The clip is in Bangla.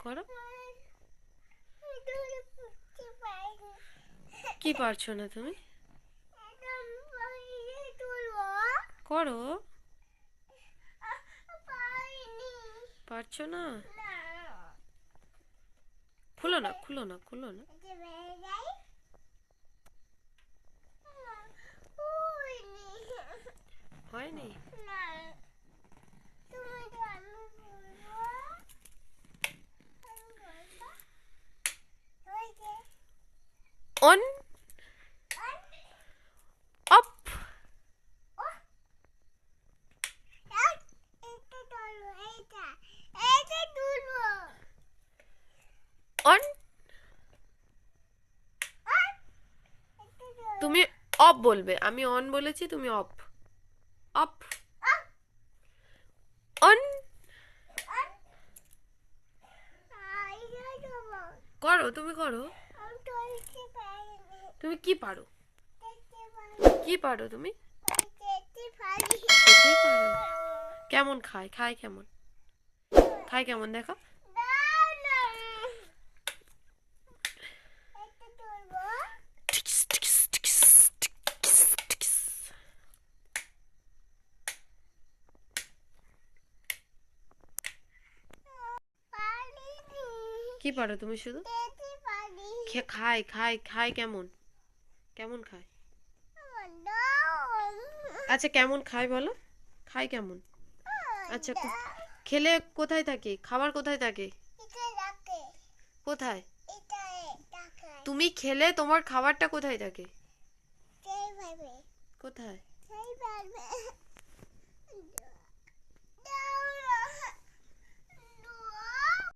করো। কি পারছো না তুমি? করো। পারছো না? খুলো না, খুলো না, খুলো না। হয়নি? On, of, on. তুমি অফ বলবে, আমি অন বলেছি, তুমি অফ। Of, on. করো, তুমি করো। তুমি কি পারো? কি পারো তুমি? খেতে পারো? কেমন খায়? খায় কেমন? খায় কেমন দেখো? টিকিস, টিকিস, টিকিস, টিকিস, টিকিস। কি পারো তুমি শুধু? খায়, খায়, খায় কেমন? কেমন খায়? আচ্ছা কেমন খায় বলো? খায় কেমন? আচ্ছা খেলে কোথায় থাকে? খাবার কোথায় থাকে? কোথায়? তুমি খেলে তোমার খাবারটা কোথায় থাকে? কোথায়?